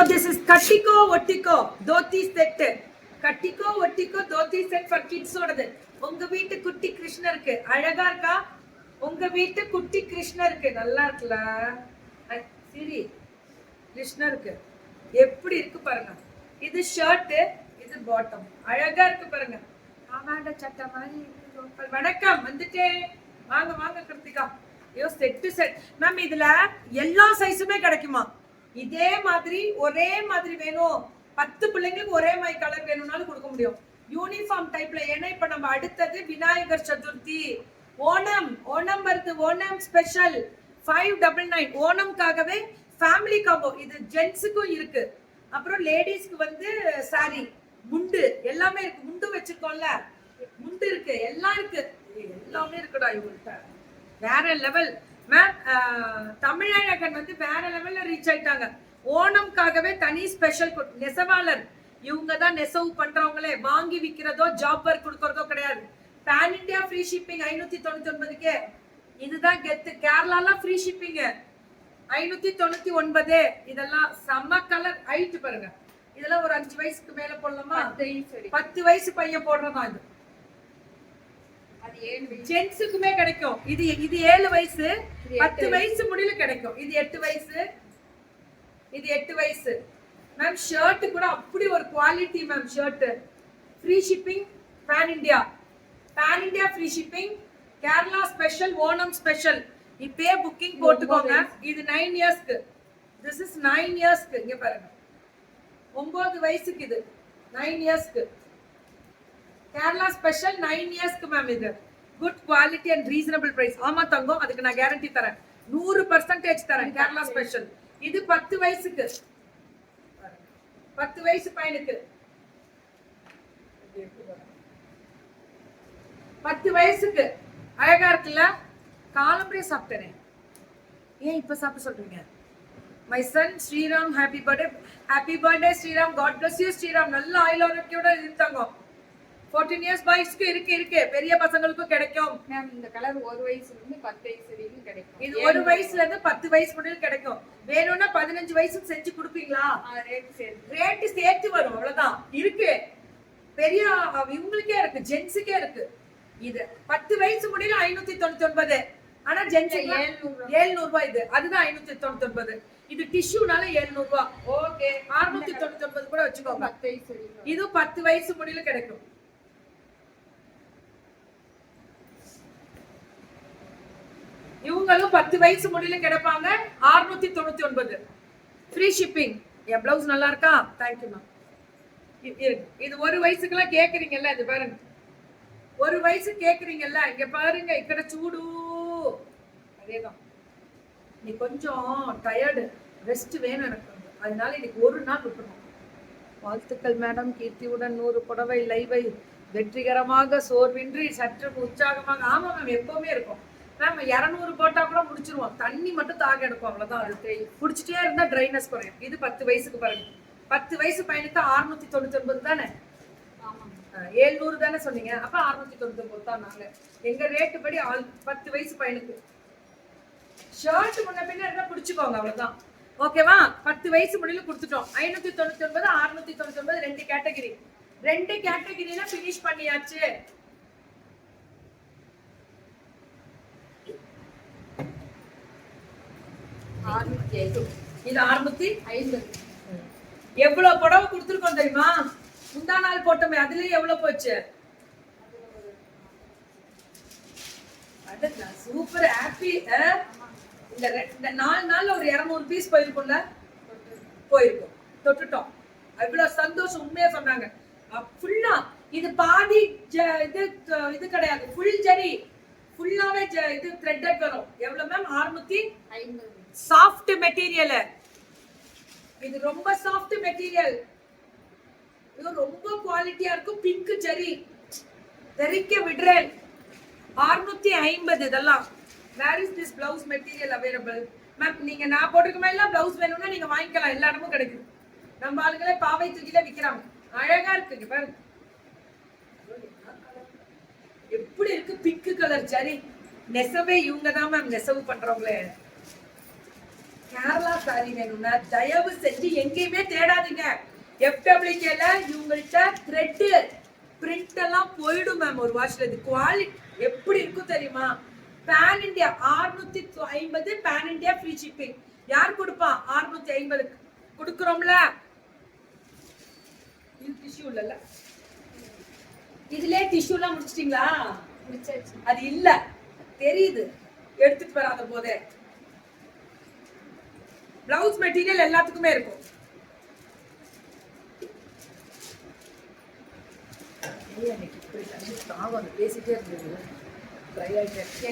This is Kattiko Ottiko Dhoti set. Kattiko Ottiko Dhoti set for kids ஓடது. உங்க வீட்டு குட்டி கிருஷ்ணருக்கு அழகா இருக்கா? உங்க வீட்டு குட்டி கிருஷ்ணருக்கு நல்லா இருக்குல? சரி கிருஷ்ணருக்கு எப்படி இருக்கு பாருங்க. இது ஷர்ட், இது பாட்டம். அழகா இருக்கு பாருங்க. ஆமாண்ட சட்டை மாதிரி. வணக்கம், வந்துட்டேன். வாங்க வாங்க கிருத்திகா. ஐயோ செட் செட். மேம் இதுல எல்லா சைஸுமே கிடைக்குமா? இதே மாதிரி ஒரே மாதிரி வேணும், 10 பிள்ளைங்களுக்கு ஒரே மாதிரி கலர் வேணும்னாலும் கொடுக்க முடியும். யூனிஃபார்ம் டைப்ல. ஏன்னா இப்ப நம்ம அடுத்தது விநாயகர் சதுர்த்தி, ஓணம். ஓணம் வருது, ஓணம் ஸ்பெஷல் 599. ஓணம்காகவே ஃபேமிலி காம்போ. இது ஜென்ஸுக்கும் இருக்கு, அப்புறம் லேடிஸ்க்கு வந்து சாரி, முண்டு எல்லாமே இருக்கு. முண்டு வச்சிருக்கோம்ல, முண்டு இருக்கு, எல்லாம் இருக்கு, எல்லாமே இருக்குடா இவங்கள்ட்ட. வேற லெவல் மேம். தமிழகன் வந்து வேற லெவல்ல ரீச் ஆயிட்டாங்க. ஓணம்காகவே தனி ஸ்பெஷல் நெசவாளர். இவங்க தான் நெசவு பண்றவங்களே. வாங்கி விற்கிறதோ ஜாப் ஒர்க் கொடுக்கறதோ கிடையாது. Pan India free shipping 599. இதுதான் கெத்து. கேரளாலாம் ஃப்ரீ ஷிப்பிங் 599. இதெல்லாம் செம்ம கலர். ஹைட் பாருங்க. இதெல்லாம் ஒரு 5 வயசுக்கு மேல போடலாமா? 10 வயசு பையன் போடுறதா இது. ஜென்ஸுக்குமே கிடைக்கும். இது 7 வயசு, 10 வயசு முடியல கிடைக்கும். இது 8 வயசு, இது 8 வயசு. மேம் ஷர்ட் கூட அப்படி ஒரு quality ma'am. Shirt free shipping, pan India. Pan India free shipping. Kerala special, Onam special. இப்பே புக்கிங் போட்டுக்கோங்க. இது 9 இயர்ஸ்க்கு. திஸ் இஸ் 9 இயர்ஸ்க்கு. இங்க பாருங்க, 9 வயசுக்கு. இது 9 இயர்ஸ்க்கு. கேரளா ஸ்பெஷல் 9 இயர்ஸ்க்கு மேம். இது good quality and reasonable price. ஆமா தங்கம், அதுக்கு நான் கேரண்டி தரேன். 100% தரேன். கேரளா ஸ்பெஷல். இது 10 வயசுக்கு, 10 வயசு பையனுக்கு. 10 வயசுக்கு அழகா இருக்குல்ல? காலம்பரே சாப்பிட்டேனே, ஏன் இப்ப சாப்பிட சொல்றீங்க? My son Sriram, happy birthday. Happy birthday Sriram. God bless you Sriram. நல்ல ஆயுள் ஆரோக்கியோட இருந்தாங்க. 14 இயர்ஸ் பாய்ஸ்க்கு இருக்கு. பெரிய பசங்களுக்கும் கிடைக்கும் மேம். இந்த கலர் 1 வயசுல இருந்து 10 வயசு வரைக்கும் கிடைக்கும். இது 1 வயசுல இருந்து 10 வயசு முடியல கிடைக்கும். வேணும்னா 15 வயசுக்கு செஞ்சு கொடுப்பீங்களா? ரேட் சேர்த்து வரும், அவ்வளவுதான். இருக்கு பெரிய இவங்களுக்கே இருக்கு, ஜென்ஸுக்கே இருக்கு. இது 10 வயசு முடியல 599. ஆனா ஜென்ஸுக்கு 700 ரூபாய். இது அதுதான் 599. இது டிஷ்யூனால 700 ரூபாய். ஓகே, 699 கூட வச்சுக்கோங்க. இது 10 வயசு முடியல கிடைக்கும். இவங்களும் 10 வயசு முடியல கிடைப்பாங்க. 699 ஃப்ரீ ஷிப்பிங். என் பிளவுஸ் நல்லா இருக்கா? Thank you ma'am. இது 1 வயசுக்குலாம் கேக்குறீங்கல்ல, இது பாருங்க. 1 வயசு கேக்குறீங்கல்ல, இங்க பாருங்க. ఇక్కడ చూడు. அதேதான். நீ கொஞ்சம் டயர்டு, ரெஸ்ட் வேணும் எனக்கு. அதனால இன்னைக்கு ஒரு நாள் விட்டுறோம். வாழ்த்துக்கள் மேடம். கீர்த்தியுடன் 100 புடவை லைவை வெற்றிகரமாக சோர்வின்றி சற்று உற்சாகமாக. ஆமா மேம், எப்பவுமே இருக்கும். நம்ம 200 போட்டா கூட முடிச்சிருவோம். தண்ணி மட்டும் தாக எடுக்கும், அவ்வளவுதான். அது குடிச்சிட்டே இருந்தா ட்ரைனஸ் குறையும். இது 10 வயசுக்கு பாருங்க. 10 வயசு பையனுக்கு 699 தானே? 700 தானே சொன்னீங்க? அப்ப 699 தான். நாங்க எங்க ரேட்டு படி 10 வயசு பையனுக்கு ஷர்ட் முன்ன பின்ன இருந்தா பிடிச்சுக்கோங்க, அவ்வளவுதான். ஓகேவா? 10 வயசு முடியல கொடுத்துட்டோம். 599, 699, 2 கேட்டகரி. 2 கேட்டகரியில பினிஷ் பண்ணியாச்சு. இது 650. எவ்வளவு புடவை கொடுத்துருக்கோம் தெரியுமா? முந்தா நாள் போட்டோமே, அதுலயே எவ்வளவு போச்சு? Super happy. இந்த 4 நாள்ல ஒரு 200 பீஸ் போயிருக்கும்ல? போயிருக்கும். தொட்டுட்டோம். அவ்வளவு சந்தோஷம். உண்மையா சொன்னாங்க. ஃபுல்லா இது பாதி இது கிடையாது, ஃபுல் ஜரி. ஃபுல்லாவே இது த்ரெட்டட் வரும். எவ்வளவு மேம்? 650. Soft material. இது ரொம்ப சாஃப்ட் மெட்டீரியல். இது ரொம்ப குவாலிட்டியா இருக்கும். பிங்க் ஜரி தெரிக்க விடுறேன். 650. இதெல்லாம் where is this blouse material available ma'am? நீங்க நான் போட்டிருக்க எல்லாம் பிளவுஸ் வேணும்னா நீங்க வாங்கிக்கலாம். எல்லா இடமும் கிடைக்கும். நம்ம ஆளுங்களே பாவை தூக்கில விற்கிறாங்க. அழகா இருக்கு பாருங்க. எப்படி இருக்கு? Pink colour zari. நெசவே இவங்க தான் மேம் நெசவு பண்றவங்களே. கேரளா சாரி வேணும்னா தயவு செஞ்சு எங்கேயுமே தேடாதீங்க. FWKல இவங்கள்ட்ட த்ரெட் பிரிண்ட் எல்லாம் போயிடும் மேம் ஒரு வருஷத்துல. இது குவாலிட்டி எப்படி இருக்கும் தெரியுமா? Pan India 650, pan India free shipping. யார் கொடுப்பா? 650 கொடுக்குறோம்ல. இது டிஷ்யூ இல்லல, இதுலயே டிஷ்யூலாம் முடிச்சிட்டீங்களா? முடிச்சாச்சு. அது இல்ல தெரியுது, எடுத்துட்டு வராத போதே. பிளவுஸ் மெட்டீரியல் எல்லாத்துக்குமே இருக்கும்.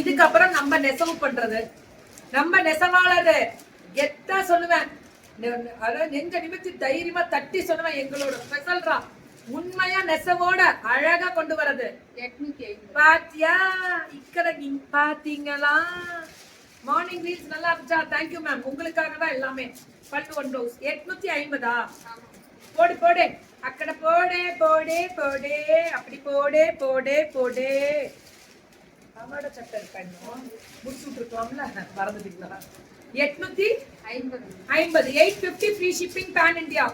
இதுக்கப்புறம் நம்ம நெசவு பண்றது, நம்ம நெசவாளர் கெத்தா சொல்லுவேன். அதாவது நெஞ்ச நிமித்தி தைரியமா தட்டி சொல்லுவேன், எங்களோட ஸ்பெஷல்ரா. உண்மையா நெசவோட அழகா கொண்டு வரது. 850. பாத்தியா இக்கட பாத்தீங்களா? மார்னிங் ரீல்ஸ் நல்லா இருந்துச்சா? தேங்க்யூ மேம், உங்களுக்காக தான் எல்லாமே. பட்டு ஒன் ப்ளவுஸ் 850. போடு போடு அக்கட போடு போடு போடு, அப்படி போடு போடு போடு. அவட சட்டை பண்ணும் முடிச்சு விட்டுருக்கலாம்ல, மறந்துட்டீங்களா? 850. 850 free shipping pan India.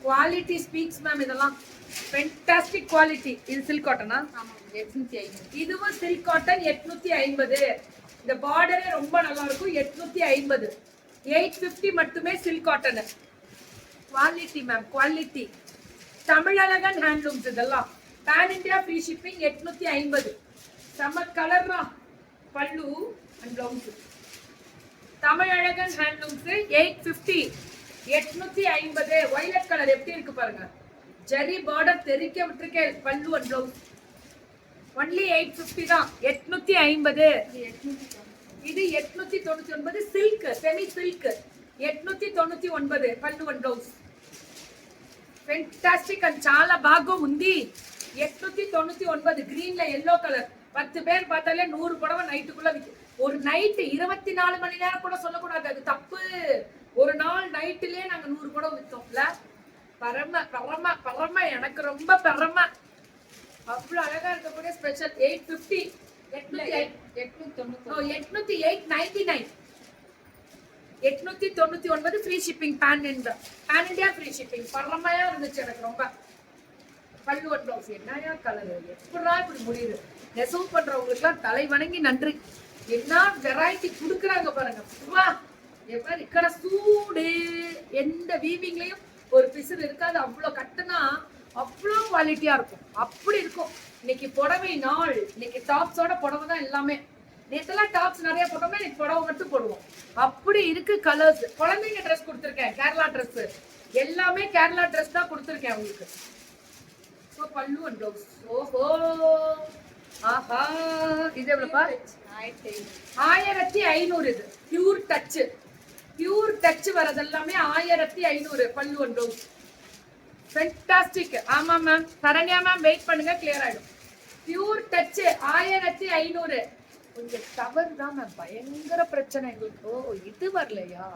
Quality speaks ma'am. இதெல்லாம் ஃபென்டாஸ்டிக் குவாலிட்டி. இது சில்க் காட்டனா? ஆமா 850. இதுவும் சில்க் காட்டன் 850. இந்த பார்டரே ரொம்ப நல்லா இருக்கும். 850. 850 மட்டுமே silk cotton. Quality ma'am, quality. Tamizhazhagan handlooms இதெல்லாம். Pan India free shipping 850. செம கலர்ரா. பல்லு and blouse. Tamizhazhagan handlooms 850. 850. Violet colour எப்படி இருக்கு பாருங்க. ஜரி பார்டர் தெரிக்க விட்டுருக்கேன். பல்லு அண்ட் பிளவுஸ் ஒன்லி 850 தான். 850. இது 899 சில்க், செமி சில்க். 899 పళ్ళు వన్ బ్లౌజ్. ఫెంటాస్టిక్ అండ్ చాలా బాగా ఉంది. 899 గ్రీన్ ல எல்லோ கலர். 10 பேர் பார்த்தாலே 100 புடவை நைட்டுக்குள்ள விக்கும். ஒரு நைட் 24 மணி நேரம் கூட சொல்லக்கூடாது, அது தப்பு. ஒரு நாள் நைட்டிலே நாங்க 100 புடவை வித்தோம்ல. பரம பரம பரம எனக்கு ரொம்ப பரம. அவ்வளவு அழகா இருக்கக்கூடிய special 850. 899 899 free shipping. Pan India free shipping. பரமையா இருந்துச்சு எனக்கு ரொம்ப. பல்லு ஒன் பிளவுஸ் என்னையா கலர், எப்படா இப்படி முடியுது? நெசவு பண்றவங்களுக்குலாம் தலை வணங்கி நன்றி. என்ன வெரைட்டி கொடுக்குறாங்க பாருங்க. வா எப்படி இக்கட சூடு. எந்த வீவிங்லயும் ஒரு பிசுறு இருக்காது. அவ்வளோ கட்டுனா அவ்வளோ குவாலிட்டியா இருக்கும். அப்படி இருக்கும். இன்னைக்கு புடவை நாள். இன்னைக்கு டாப்ஸோட புடவை தான் எல்லாமே. நேத்தெல்லாம் டாப்ஸ் நிறைய போட்டோம்னா இன்னைக்கு புடவை மட்டும் போடுவோம். அப்படி இருக்கு கலர்ஸ். குழந்தைங்க ட்ரெஸ் கொடுத்துருக்கேன், கேரளா ட்ரெஸ். எல்லாமே கேரளா ட்ரெஸ் தான் கொடுத்துருக்கேன் உங்களுக்கு. பல்லு அண்ட் பிளவுஸ். ஓஹோ ஆஹா. இது எவ்வளவுப்பா? 1500. இது பியூர் டச். பியூர் டச் வரது எல்லாமே 1500. பல்லு அண்ட் பிளவுஸ் ஃபென்டாஸ்டிக். ஆமா மேம், சரண்யா மேம் வெயிட் பண்ணுங்க, கிளியர் ஆயிடும். Pure touch 1500. கொஞ்சம் டவர் தான் மேம் பயங்கர பிரச்சனை எங்களுக்கு. ஓ இது வரலையா?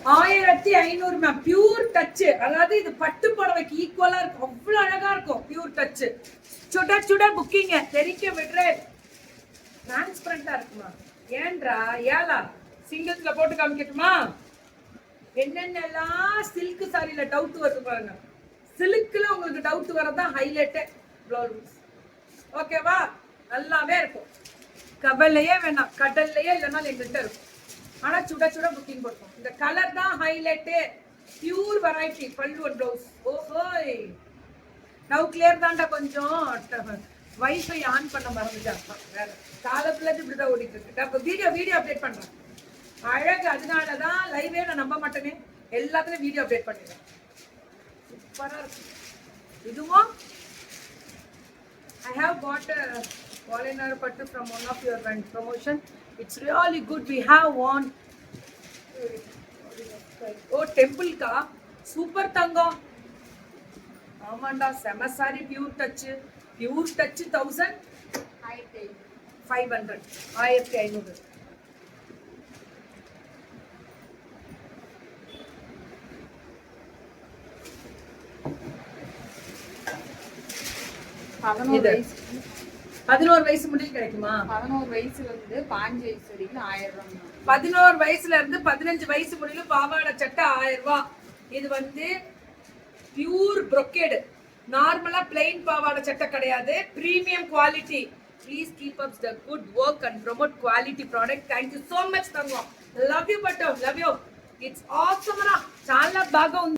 $1500 மேம். Pure touch. அதாவது இது பட்டு புடவைக்கு ஈக்குவலா இருக்கும். அவ்வளவு அழகா இருக்கும் பியூர் டச். சுட சுட புக்கிங்க தெரிக்க விடுறேன். டிரான்ஸ்பரண்டா இருக்குமா? ஏன்றா ஏலா சிங்கிள்ஸ்ல போட்டு காமிக்கட்டுமா? என்னென்னலாம் சில்க் சாரியில டவுட் வருது பாருங்க. சில்க்ல உங்களுக்கு டவுட் வரதான் ஹைலைட். ப்ளவுஸ் ஓகேவா? நல்லாவே இருக்கும். கபல்லையே வேணாம், கடல்லையே இல்லைனாலும் எங்கள்கிட்ட இருக்கும். ஆனா சுட சுட புக்கிங் போட்டோம். இந்த கலர் தான் ஹைலைட். Pure variety. பல்லு ஒரு ப்ளவுஸ். ஓஹோய் நவ் கிளியர் தாண்டா. கொஞ்சம் வைஃபை ஆன் பண்ண மறந்துட்டாங்க. வேற காலத்துல இப்படிதான் ஓடிட்டு இருக்கு. அப்ப வீடியோ அப்டேட் பண்றேன். அழகு. அதனாலதான் லைவே நான் நம்ப மாட்டேனே. எல்லாத்துலயும் வீடியோ அப்டேட் பண்ணிடுறேன். சூப்பரா இருக்கு. இதுவும் I have got a Polynar Pattu from one of your promotion. It's really good. We have one. Oh, temple ka super tangam. ஆமாண்டா செம sorry. Pure touch. Pure touch 1500. 1500. 11 வயசு முடியும் கிடைக்குமா? 11 வயசுல இருந்து 15 வயசு வரைக்கும் 1000 ரூபாய். 11 வயசுல இருந்து 15 வயசு முடியும் பாவாடை சட்டை 1000 ரூபாய். இது வந்து பியூர் brocade. நார்மலா பிளைன் பாவாடை சட்டை கிடையாது, premium quality. Please keep up the good work and promote quality product. Thank you so much, Tangam. Love you, Batam. Love you. It's awesome. చాలా బాగా ఉంది.